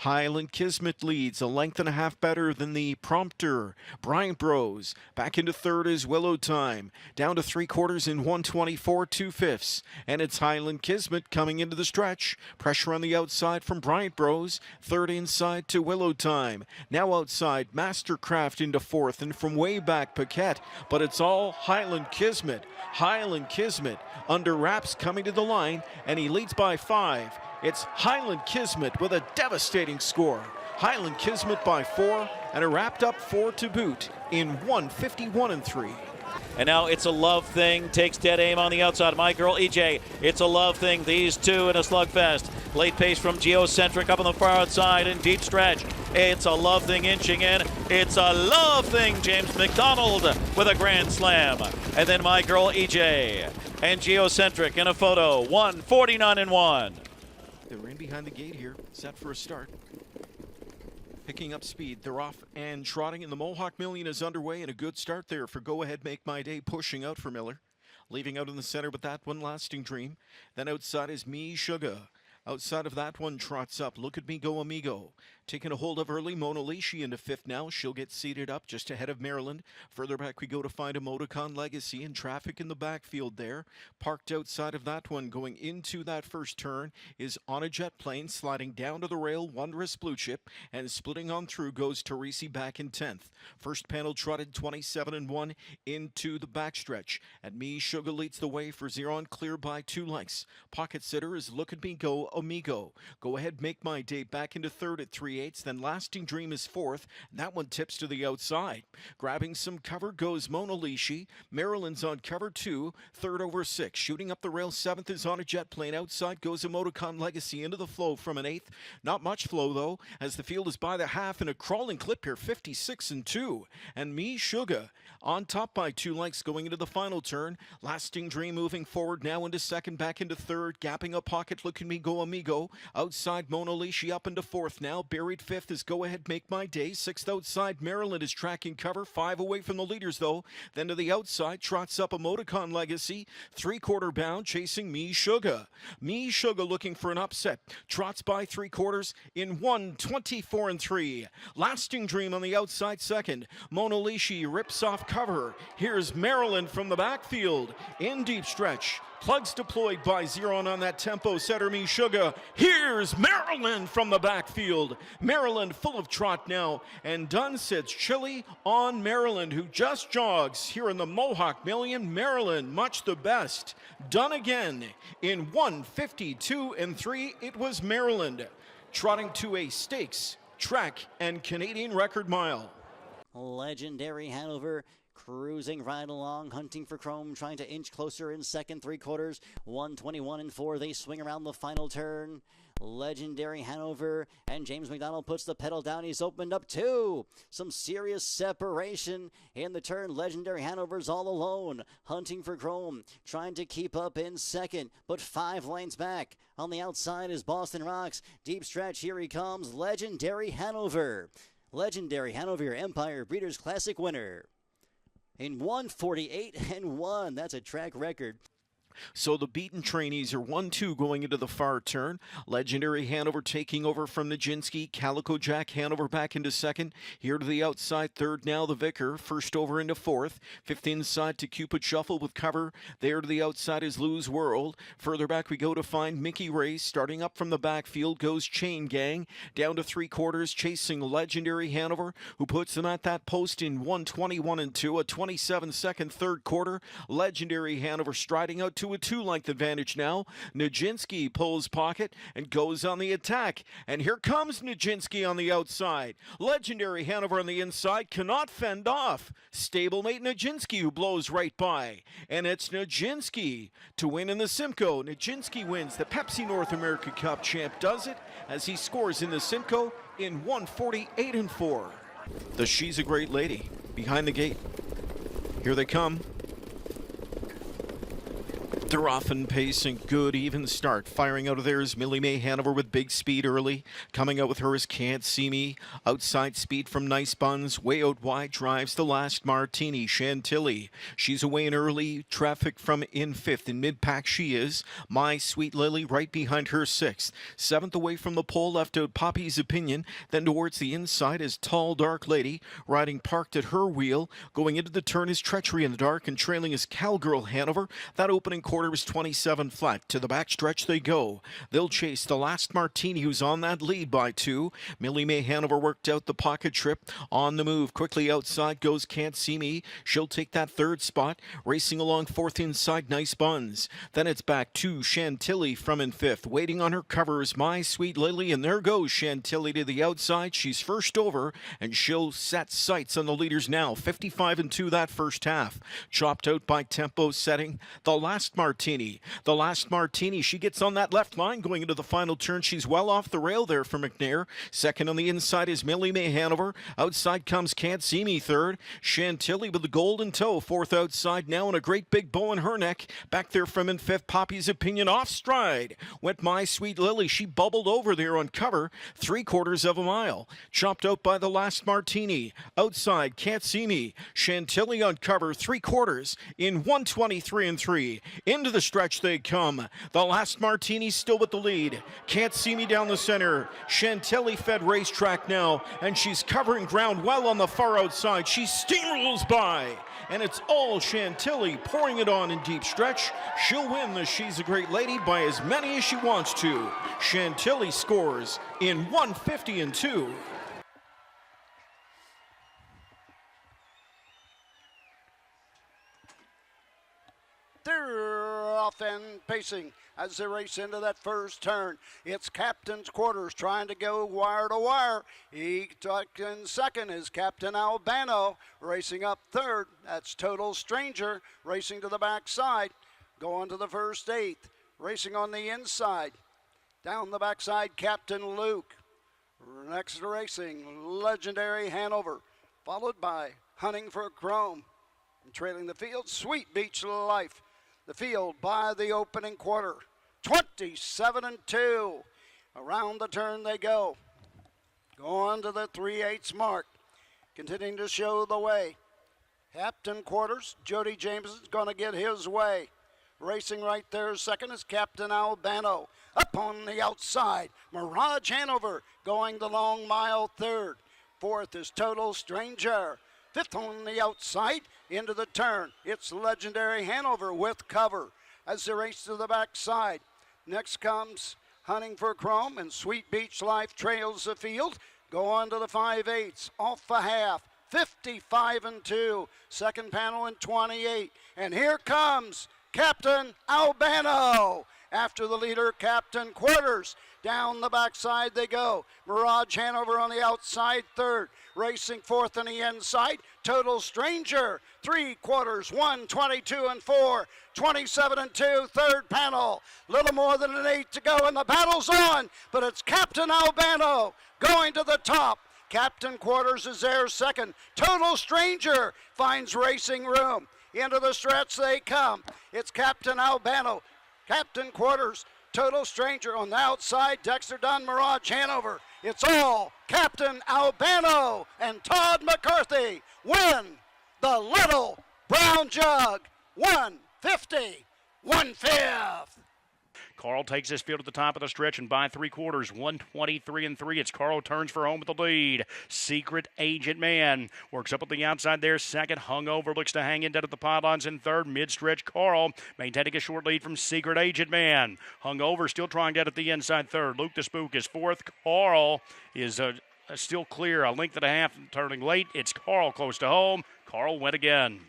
Highland Kismet leads a length and a half better than the prompter. Bryant Bros back into third is Willow Time, down to 3/4 in 1:24 2/5. And it's Highland Kismet coming into the stretch. Pressure on the outside from Bryant Bros. Third inside to Willow Time. Now outside Mastercraft into fourth, and from way back Paquette. But it's all Highland Kismet. Highland Kismet under wraps coming to the line, and he leads by 5. It's Highland Kismet with a devastating score. Highland Kismet by 4, and a wrapped up 4 to boot in 1:51 3. And now It's a Love Thing takes dead aim on the outside. My Girl EJ, It's a Love Thing. These two in a slugfest. Late pace from Geocentric up on the far outside in deep stretch. It's a Love Thing inching in. It's a Love Thing. James McDonald with a grand slam. And then My Girl EJ and Geocentric in a photo. 1:49-1. They're in behind the gate here, set for a start. Picking up speed, they're off and trotting, and the Mohawk Million is underway, and a good start there for Go Ahead Make My Day, pushing out for Miller. Leaving out in the center with that one, Lasting Dream. Then outside is Me Sugar. Outside of that one trots up Look at Me Go Amigo. Taking a hold of early, Mona Lishi into fifth now. She'll get seated up just ahead of Maryland. Further back we go to find a Moticon Legacy, and traffic in the backfield there. Parked outside of that one going into that first turn is On a Jet Plane, sliding down to the rail, Wondrous Blue Chip, and splitting on through goes Teresi back in 10th. First panel trotted 27-1 into the backstretch. And Me Sugar leads the way for 0 and clear by 2 lengths. Pocket sitter is Look at Me Go Amigo. Go Ahead Make My Day back into third at 3/8. Then Lasting Dream is fourth. That one tips to the outside. Grabbing some cover goes Mona Lishi. Maryland's on cover 2, third over 6. Shooting up the rail, 7th is On a Jet Plane. Outside goes a Moticon Legacy into the flow from an 8th. Not much flow though, as the field is by the half in a crawling clip here, 56-2. And Me Sugar on top by 2 lengths going into the final turn. Lasting Dream moving forward now into second, back into third. Gapping a pocket, Look at Me Go Amigo. Outside Mona Lishi up into fourth now. Buried fifth is Go Ahead Make My Day. 6th outside Maryland is tracking cover. 5 away from the leaders though. Then to the outside trots up a Moticon Legacy. 3/4 bound chasing Me Sugar. Me Sugar looking for an upset. Trots by 3/4 in 1:24 3. Lasting Dream on the outside second. Mona Lishi rips off cover. Here's Maryland from the backfield in deep stretch. Plugs deployed by 0 on that tempo setter Me Sugar. Here's Maryland from the backfield. Maryland full of trot now, and done sits Chili on Maryland, who just jogs here in the Mohawk Million. Maryland much the best. Done again in 1:52 3. It was Maryland trotting to a stakes, track, and Canadian record mile. Legendary Hanover cruising right along, hunting for chrome, trying to inch closer in second, 3/4, 1:21-4. They swing around the final turn. Legendary Hanover, and James McDonald puts the pedal down. He's opened up 2. Some serious separation in the turn. Legendary Hanover's all alone, hunting for chrome, trying to keep up in second, but 5 lengths back. On the outside is Boston Rocks. Deep stretch, here he comes, Legendary Hanover. Legendary Hanover, your Empire Breeders' Classic winner in 1:48-1. That's a track record. So the beaten trainees are 1-2 going into the far turn. Legendary Hanover taking over from Nijinsky. Calico Jack Hanover back into second. Here to the outside, third now the Vicar. First over into fourth. Fifth inside to Cupid Shuffle with cover. There to the outside is Lou's World. Further back we go to find Mickey Race. Starting up from the backfield goes Chain Gang. Down to 3/4 chasing Legendary Hanover, who puts them at that post in 1:21-2. A 27-second third quarter. Legendary Hanover striding out to a 2-length advantage now. Nijinsky pulls pocket and goes on the attack. And here comes Nijinsky on the outside. Legendary Hanover on the inside cannot fend off stablemate Nijinsky, who blows right by. And it's Nijinsky to win in the Simcoe. Nijinsky wins the Pepsi North America Cup. Champ does it as he scores in the Simcoe in 1:48-4. The She's a Great Lady behind the gate. Here they come. They're off and pacing. Good even start. Firing out of there is Millie Mae Hanover with big speed early. Coming out with her is Can't See Me. Outside speed from Nice Buns. Way out wide drives the last Martini. Chantilly. She's away in early. Traffic from in fifth. In mid-pack she is. My Sweet Lily right behind her sixth. Seventh away from the pole left out Poppy's Opinion. Then towards the inside is Tall Dark Lady. Riding parked at her wheel. Going into the turn is Treachery in the Dark. And trailing is Cowgirl Hanover. That opening quarter was 27 flat. To the backstretch they go. They'll chase the last Martini, who's on that lead by 2. Millie Mae Hanover worked out the pocket trip. On the move. Quickly outside goes Can't See Me. She'll take that third spot. Racing along fourth inside Nice Buns. Then it's back to Chantilly from in fifth. Waiting on her cover is My Sweet Lily. And there goes Chantilly to the outside. She's first over. And she'll set sights on the leaders now. 55-2 that first half. Chopped out by tempo setting. The last Martini. The last Martini. She gets on that left line going into the final turn. She's well off the rail there for McNair. Second on the inside is Millie Mae Hanover. Outside comes Can't See Me third. Chantilly with the golden toe. Fourth outside now and a great big bow in her neck. Back there from in fifth. Poppy's Opinion off stride. Went My Sweet Lily. She bubbled over there on cover. 3/4 of a mile. Chopped out by the last Martini. Outside Can't See Me. Chantilly on cover. 3/4 in 1:23-3. Into the stretch they come. The last Martini still with the lead. Can't See Me down the center. Chantilly fed racetrack now, and she's covering ground well on the far outside. She steamrolls by, and it's all Chantilly pouring it on in deep stretch. She'll win the She's a Great Lady by as many as she wants to. Chantilly scores in 1:50-2. They're off and pacing as they race into that first turn. It's Captain's Quarters trying to go wire to wire. He took in second is Captain Albano. Racing up third, that's Total Stranger. Racing to the backside, going to the first eighth. Racing on the inside. Down the backside, Captain Luke. Next racing, Legendary Hanover. Followed by Hunting for Chrome. And trailing the field, Sweet Beach Life. The field by the opening quarter, 27-2. Around the turn they go. Go on to the 3/8 mark. Continuing to show the way. Captain Quarters, Jody Jameson's going to get his way. Racing right there, second is Captain Albano. Up on the outside, Mirage Hanover going the long mile third. Fourth is Total Stranger. Fifth on the outside, into the turn. It's Legendary Hanover with cover as they race to the backside. Next comes Hunting for Chrome, and Sweet Beach Life trails the field. Go on to the 5/8, off the half, 55-2. Second panel in 28. And here comes Captain Albano. After the leader, Captain Quarters. Down the backside they go. Mirage Hanover on the outside, third. Racing fourth on the inside, Total Stranger. 3/4, 1:22-4, 27-2, third panel. Little more than an 8 to go, and the battle's on. But it's Captain Albano going to the top. Captain Quarters is there second. Total Stranger finds racing room. Into the stretch they come. It's Captain Albano. Captain Quarters, Total Stranger on the outside, Dexter Dunn, Mirage Hanover. It's all Captain Albano and Todd McCarthy win the Little Brown Jug, 150, 1/5. Carl takes this field at the top of the stretch, and by 3/4, 1:23-3. It's Carl turns for home with the lead. Secret Agent Man works up at the outside there. Second, Hungover looks to hang in dead at the pylons in third. Mid-stretch, Carl maintaining a short lead from Secret Agent Man. Hungover still trying dead at the inside third. Luke the Spook is fourth. Carl is still clear, a length and a half, turning late. It's Carl close to home. Carl went again.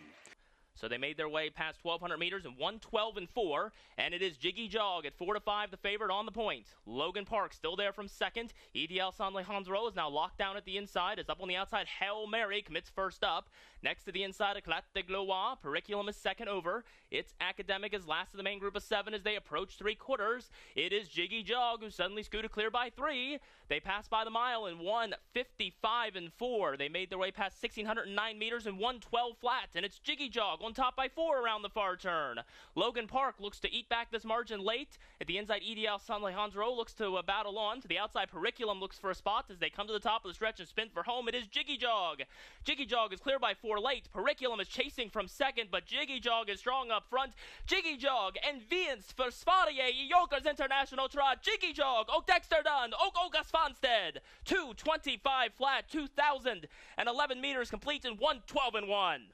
So they made their way past 1,200 meters in 1:12-4, and it is Jiggy Jog at 4-5, the favorite on the point. Logan Park still there from second. EDL San Alejandro is now locked down at the inside. Is up on the outside. Hail Mary commits first up. Next to the inside, Eclat de Gloire. Periculum is second over. It's Academic is last of the main group of 7 as they approach 3/4. It is Jiggy Jog who suddenly scooted clear by 3. They passed by the mile in 1:55.4. They made their way past 1,609 meters in 1:12 flat, and it's Jiggy Jog on top by 4 around the far turn. Logan Park looks to eat back this margin late. At the inside, Ideal San Alejandro looks to battle on. To the outside, Periculum looks for a spot as they come to the top of the stretch and spin for home. It is Jiggy Jog. Jiggy Jog is clear by 4 late. Periculum is chasing from second, but Jiggy Jog is strong up front. Jiggy Jog and Viens for Sverige i Jokers International Trot. Jiggy Jog, och Dexterdan, och Ogas Fanstead. 2:25 flat, 2,011 meters complete in 1:12.1.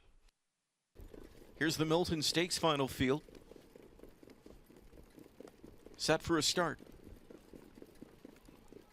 Here's the Milton Stakes final field. Set for a start.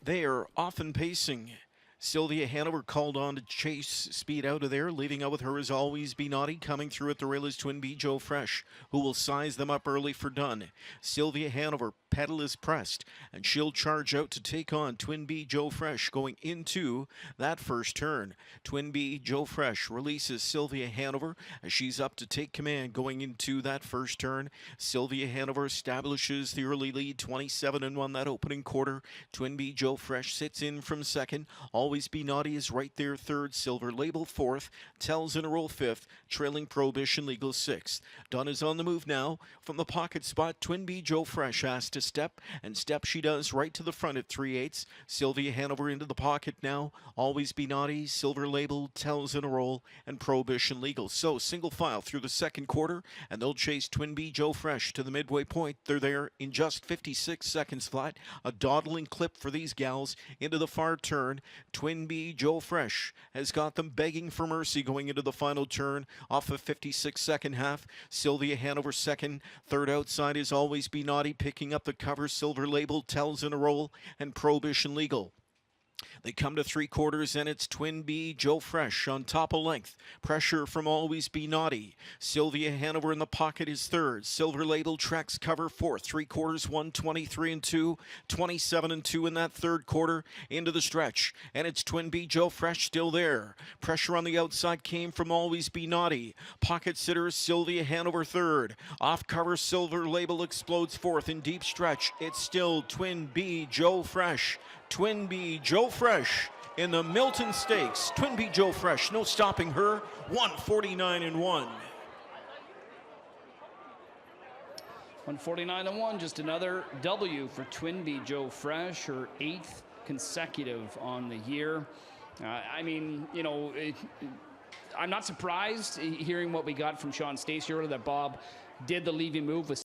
They are often pacing. Sylvia Hanover called on to chase speed out of there. Leading out with her as always Be Naughty. Coming through at the rail is Twin B Joe Fresh, who will size them up early for done. Sylvia Hanover, pedal is pressed, and she'll charge out to take on Twin B Joe Fresh going into that first turn. Twin B Joe Fresh releases Sylvia Hanover as she's up to take command going into that first turn. Sylvia Hanover establishes the early lead, 27-1 that opening quarter. Twin B Joe Fresh sits in from second. Always Be Naughty is right there third. Silver Label fourth. Tells in a roll fifth. Trailing Prohibition Legal sixth. Dunn is on the move now. From the pocket spot, Twin B Joe Fresh has to step, and step she does right to the front at 3/8. Sylvia Hanover into the pocket now. Always Be Naughty, Silver Label, Tells in a roll, and Prohibition Legal. So single file through the second quarter, and they'll chase Twin B Joe Fresh to the midway point. They're there in just 56 seconds flat. A dawdling clip for these gals into the far turn. Twin B Joe Fresh has got them begging for mercy going into the final turn off a 56-second half. Sylvia Hanover second. Third outside is Always Be Naughty, picking up the cover. Silver Label, Tells in a roll, and Prohibition Legal. They come to 3/4, and it's Twin B Joe Fresh on top of length. Pressure from Always Be Naughty. Sylvia Hanover in the pocket is third. Silver Label tracks cover fourth. 3/4, 1:23.2, 27-2 in that third quarter into the stretch. And it's Twin B Joe Fresh still there. Pressure on the outside came from Always Be Naughty. Pocket sitter Sylvia Hanover third. Off cover Silver Label explodes fourth. In deep stretch, it's still Twin B Joe Fresh. Twin B Joe Fresh in the Milton Stakes. Twin B Joe Fresh, no stopping her. 149-1. 149-1, just another W for Twin B Joe Fresh, her 8th consecutive on the year. I mean, you know, I'm not surprised hearing what we got from Sean Stacey earlier that Bob did the leaving move with